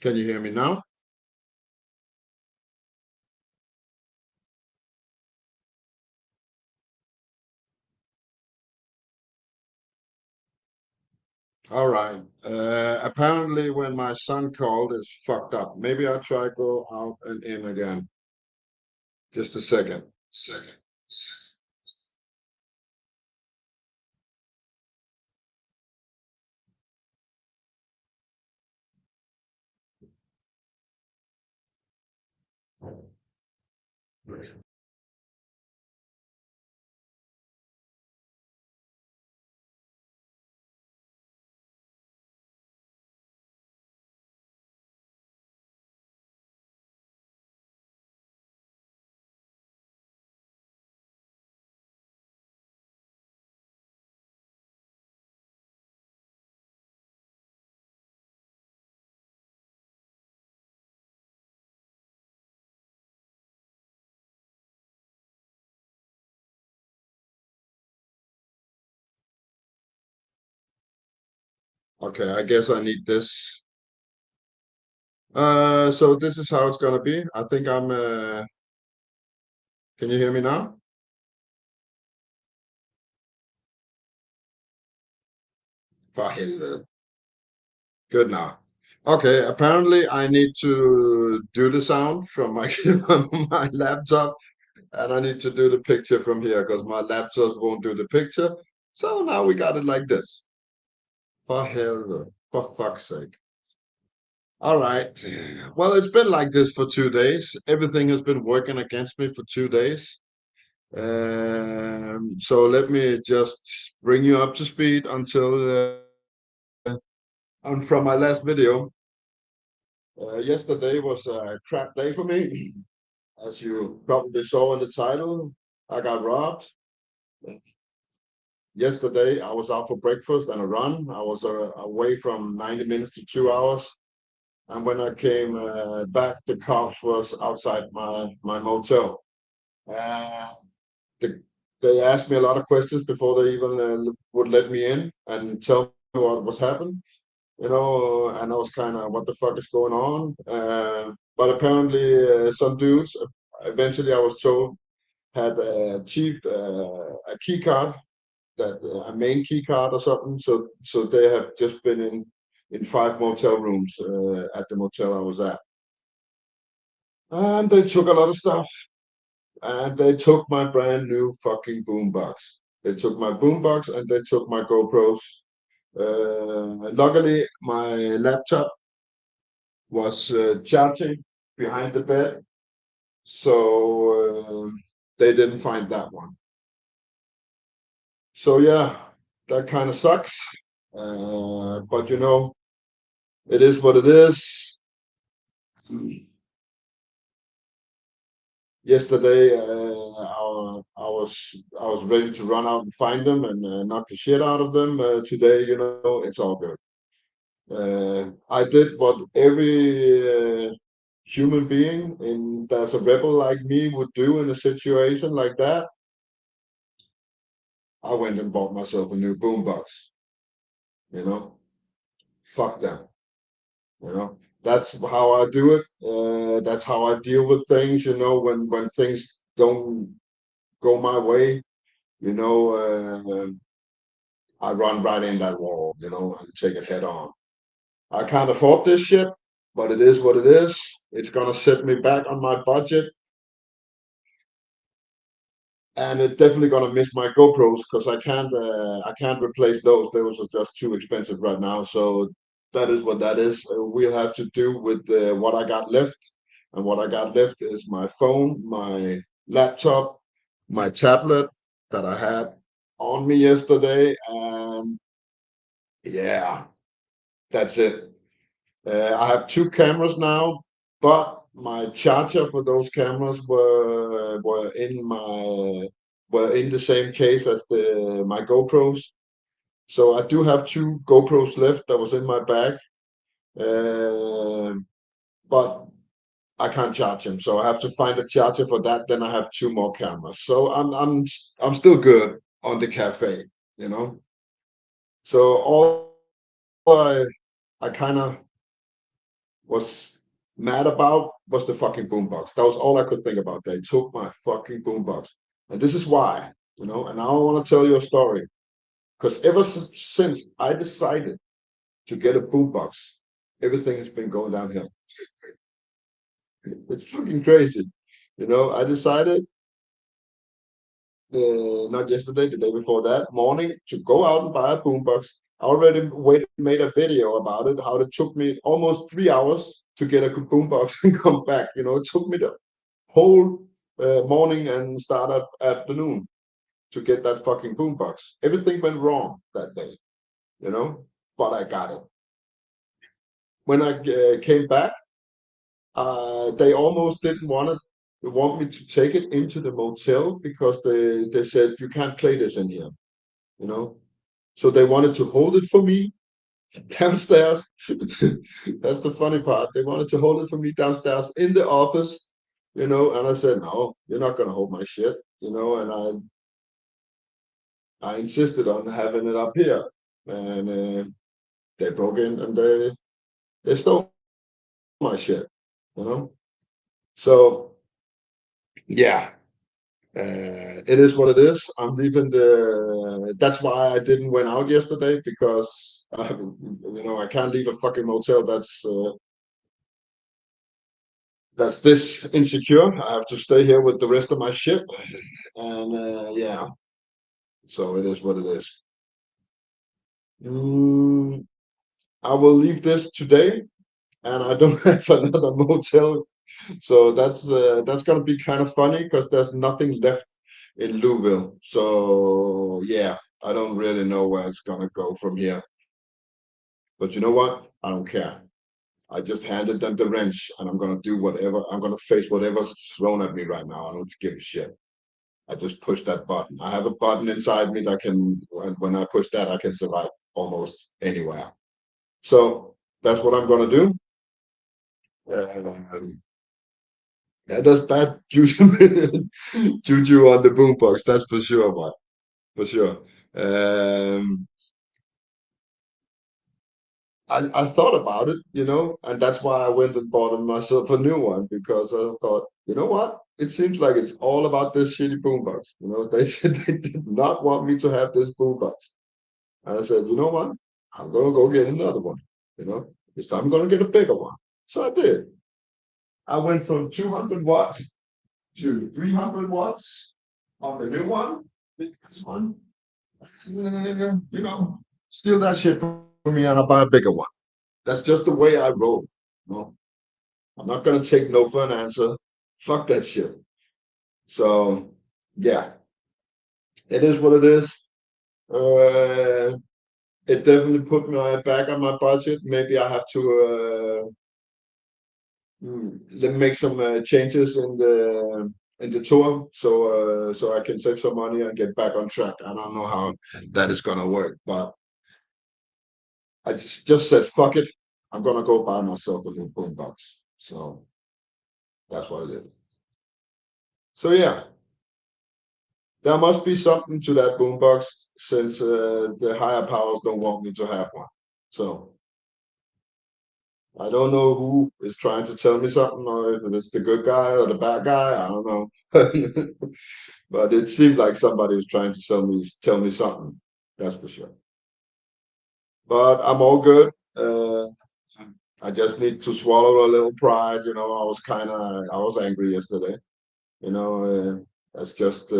Can you hear me now? All right. Apparently, when my son called, it's fucked up. Maybe I'll try go out and in again. Just a second. Second. Okay, I guess I need this. So this is how it's gonna be. I think I'm. Can you hear me now? For helvede. Good now. Okay, apparently I need to do the sound from my from my laptop, and I need to do the picture from here because my laptop won't do the picture. So now we got it like this. For helvede. For fuck's sake. All right. Well, it's been like this for 2 days. Everything has been working against me for 2 days. So let me just bring you up to speed until and from my last video. Yesterday was a crap day for me. As you probably saw in the title, I got robbed. Yesterday, I was out for breakfast and a run. I was away from 90 minutes to 2 hours. And when I came back, the cops was outside my motel. Uh, the, they asked me a lot of questions before they even would let me in and tell me what was happening. And I was kind of, what the fuck is going on? But apparently, some dudes, eventually I was told, had achieved a key card, that a main key card or something. So they have just been in five motel rooms at the motel I was at, and they took a lot of stuff. And they took my brand new fucking boombox. They took my boombox and they took my GoPros. Luckily, my laptop was charging behind the bed, so they didn't find that one. So yeah, that kind of sucks. But it is what it is. Yesterday, I was ready to run out and find them and knock the shit out of them. Today, it's all good. I did what every human being that's a rebel like me would do in a situation like that. I went and bought myself a new boombox. You know, fuck them. That's how I do it. That's how I deal with things. When things don't go my way, you know, I run right in that wall, and take it head on. I can't afford this shit, but it is what it is. It's gonna set me back on my budget, and it's definitely gonna miss my GoPros because I can't replace those. Those are just too expensive right now. So that is what that is. We'll have to do with what I got left, and what I got left is my phone, my laptop, my tablet that I had on me yesterday, and yeah, that's it. I have two cameras now, but my charger for those cameras were in the same case as the my GoPros. So I do have two GoPros left that was in my bag, uh, but I can't charge them. So I have to find a charger for that. Then I have two more cameras. So I'm still good on the cafe, you know. So all I kind of was mad about was the fucking boombox. That was all I could think about. They took my fucking boombox, and this is why, you know. And now I want to tell you a story because ever since I decided to get a boombox, everything has been going downhill. It's fucking crazy, you know. I decided not yesterday, the day before that morning, to go out and buy a boombox. I already made a video about it, how it took me almost 3 hours to get a boombox and come back. You know, it took me the whole morning and start of afternoon to get that fucking boombox. Everything went wrong that day, you know, but I got it. When I came back, they almost didn't want me to take it into the motel because they said you can't play this in here, you know. So they wanted to hold it for me downstairs. That's the funny part. They wanted to hold it for me downstairs in the office, you know. And I said, no, you're not gonna hold my shit, you know. And I insisted on having it up here, and they broke in and they stole my shit, you know. So yeah, it is what it is. I'm leaving the. That's why I didn't went out yesterday because you know I can't leave a fucking motel that's this insecure. I have to stay here with the rest of my shit, and yeah. So it is what it is. Mm, I will leave this today, and I don't have another motel. So that's gonna be kind of funny because there's nothing left in Louisville. So yeah, I don't really know where it's gonna go from here. But you know what? I don't care. I just handed them the wrench, and I'm gonna do whatever. I'm gonna face whatever's thrown at me right now. I don't give a shit. I just push that button. I have a button inside me that can, when I push that, I can survive almost anywhere. So that's what I'm gonna do. Um, yeah, that's bad juju, juju on the boombox. That's for sure, man. For sure. Um, I thought about it, you know, and that's why I went and bought myself a new one because I thought, you know what? It seems like it's all about this shitty boombox. You know, they they did not want me to have this boombox, and I said, you know what? I'm gonna go get another one. You know, this time I'm gonna get a bigger one. So I did. I went from 200 watts to 300 watts on the new one. This one, you know, steal that shit from me and I'll buy a bigger one. That's just the way I roll. You know? I'm not gonna take no for an answer. Fuck that shit. So yeah, it is what it is. Uh, it definitely put me back on my budget. Maybe I have to let me make some changes in the tour so I can save some money and get back on track. I don't know how that is gonna work, but I just said fuck it. I'm gonna go buy myself a new boombox. So that's what it is. So yeah, there must be something to that boombox since the higher powers don't want me to have one. So I don't know who is trying to tell me something, or if it's the good guy or the bad guy. I don't know, but it seemed like somebody was trying to tell me something. That's for sure. But I'm all good. I just need to swallow a little pride. You know, I was angry yesterday. You know, that's just.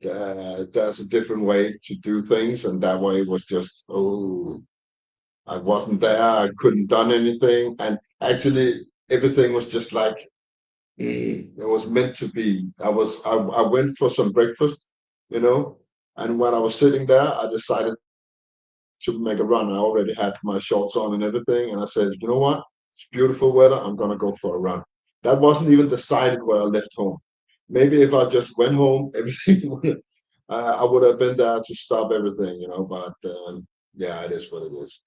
There's a different way to do things, and that way was just, oh, I wasn't there, I couldn't done anything, and actually everything was just like it was meant to be. I went for some breakfast, you know, and when I was sitting there, I decided to make a run. I already had my shorts on and everything, and I said, you know what? It's beautiful weather. I'm gonna go for a run. That wasn't even decided when I left home. Maybe if I just went home, everything I would have been there to stop everything, you know. But yeah, it is what it is.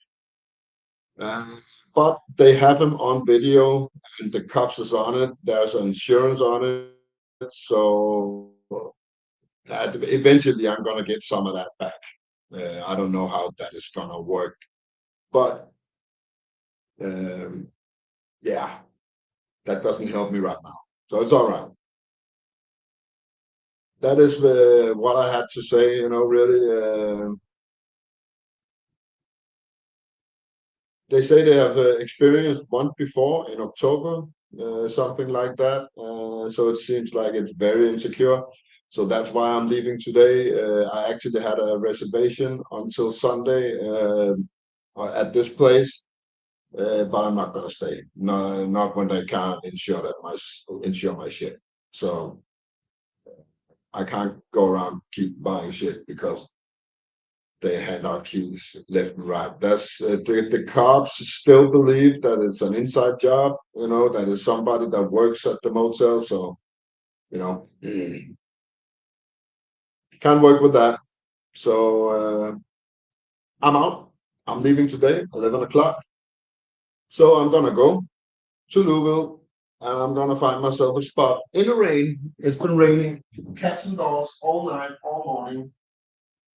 But they have him on video, and the cops is on it. There's insurance on it, so that eventually I'm gonna get some of that back. I don't know how that is gonna work, but Um, yeah, that doesn't help me right now. So it's all right. That is what I had to say. Really. They say they have experienced one before in October, something like that. So it seems like it's very insecure. So that's why I'm leaving today. I actually had a reservation until Sunday at this place, but I'm not gonna stay. No, not when they can't insure my shit. So I can't go around keep buying shit because they hand out keys left and right. That's the cops still believe that it's an inside job, that is somebody that works at the motel. So, can't work with that. So I'm out. I'm leaving today, 11 o'clock. So I'm gonna go to Louisville and I'm gonna find myself a spot in the rain. It's been raining, cats and dogs all night, all morning.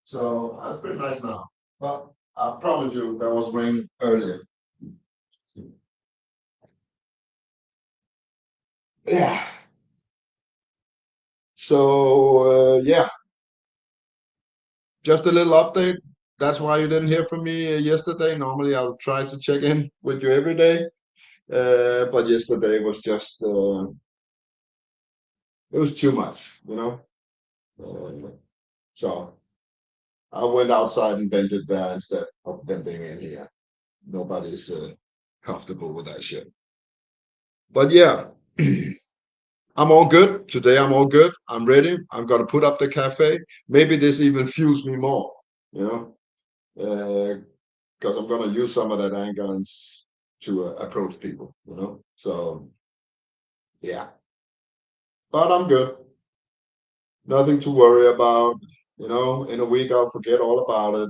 So that's pretty nice now. But I promise you, there was rain earlier. Yeah. So yeah, just a little update. That's why you didn't hear from me yesterday. Normally, I would try to check in with you every day, but yesterday was just it was too much, Uh, so I went outside and vented there instead of venting in here. Nobody's comfortable with that shit. But yeah, I'm all good today. I'm all good. I'm ready. I'm gonna put up the cafe. Maybe this even fuels me more. You know. Because I'm going to use some of that anger to approach people, So, yeah, but I'm good. Nothing to worry about. In a week, I'll forget all about it.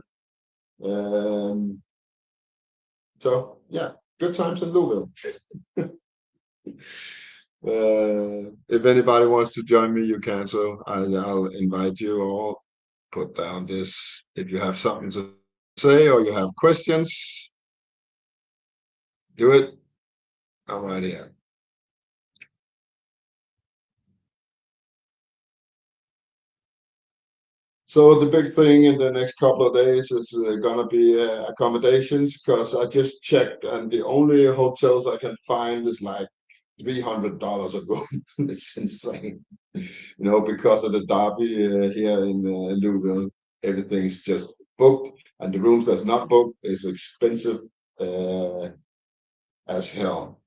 So, yeah, good times in Louisville. If anybody wants to join me, you can. So I'll invite you all. Put down this if you have something to say or you have questions, do it. I'm right here. So the big thing in the next couple of days is gonna be accommodations because I just checked and the only hotels I can find is like $300 a room. It's insane, because of the derby here in Louisville. Everything's just booked, and the rooms that's not booked is expensive uh, as hell.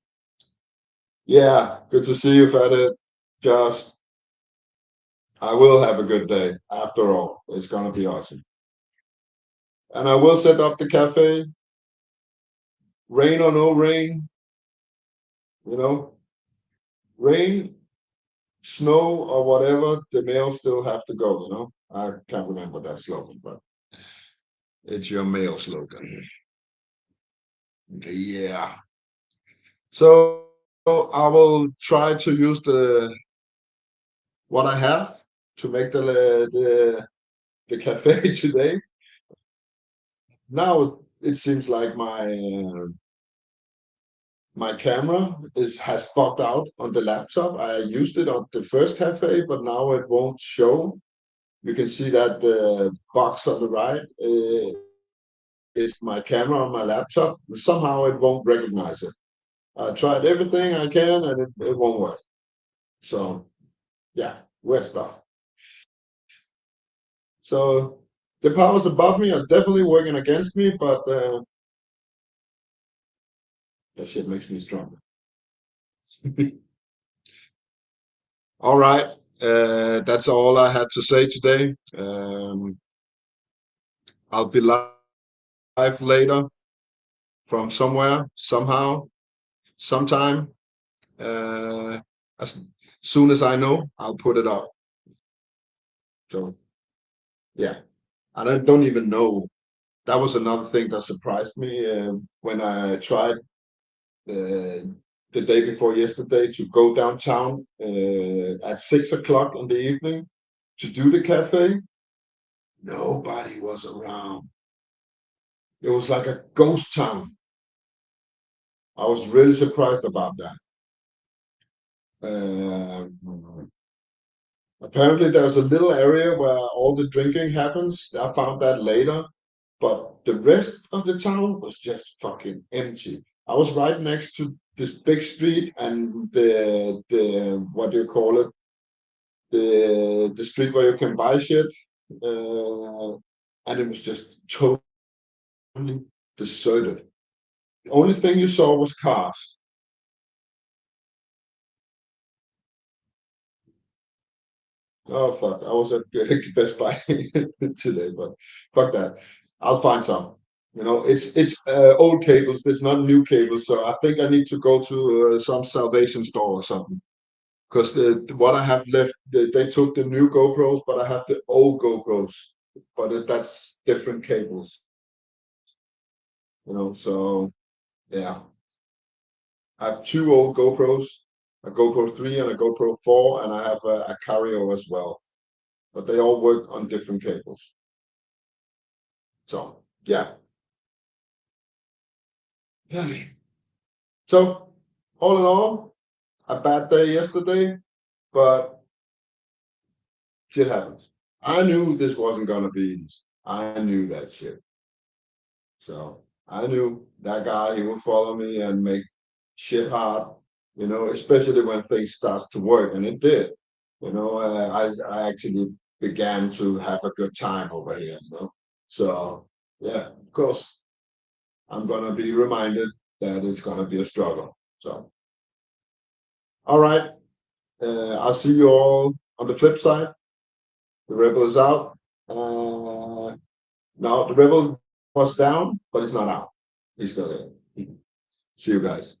Yeah, good to see you, Faded. Josh, I will have a good day. After all, it's gonna be awesome. And I will set up the cafe, rain or no rain, you know, rain, snow, or whatever, the mail still have to go. I can't remember that slogan, but it's your mail slogan. Yeah. So I will try to use the what I have to make the cafe today. Now it seems like my camera has bugged out on the laptop. I used it on the first cafe, but now it won't show. You can see that the box on the right is my camera on my laptop. Somehow it won't recognize it. I tried everything I can and it won't work. So yeah, weird stuff. So the powers above me are definitely working against me, but that shit makes me stronger. All right. That's all I had to say today. I'll be live later from somewhere, somehow, sometime. As soon as I know, I'll put it up. So yeah, I don't even know. That was another thing that surprised me when I tried uh, the day before yesterday to go downtown at 6 o'clock in the evening to do the cafe. Nobody was around. It was like a ghost town. I was really surprised about that. Um, Apparently, there's a little area where all the drinking happens. I found that later, but the rest of the town was just fucking empty. I was right next to this big street, and the what do you call it? The street where you can buy shit, uh, and it was just totally deserted. The only thing you saw was cars. Oh fuck! I was at Best Buy today, but fuck that. I'll find some. You know, it's old cables. There's not new cables, so I think I need to go to some Salvation store or something. Because what I have left, they took the new GoPros, but I have the old GoPros. But that's different cables. You know, so yeah, I have two old GoPros, a GoPro 3 and a GoPro 4, and I have a Cario as well. But they all work on different cables. So yeah. Yeah. So all in all, a bad day yesterday, but shit happens. I knew this wasn't gonna be easy. I knew that shit. So I knew that guy, he would follow me and make shit hard, you know, especially when things starts to work, and it did. You know, I actually began to have a good time over here, you know. So yeah, of course, I'm gonna be reminded that it's gonna be a struggle. So all right, I'll see you all on the flip side. The rebel is out. Now the rebel was down, but it's not out. He's still there. See you guys.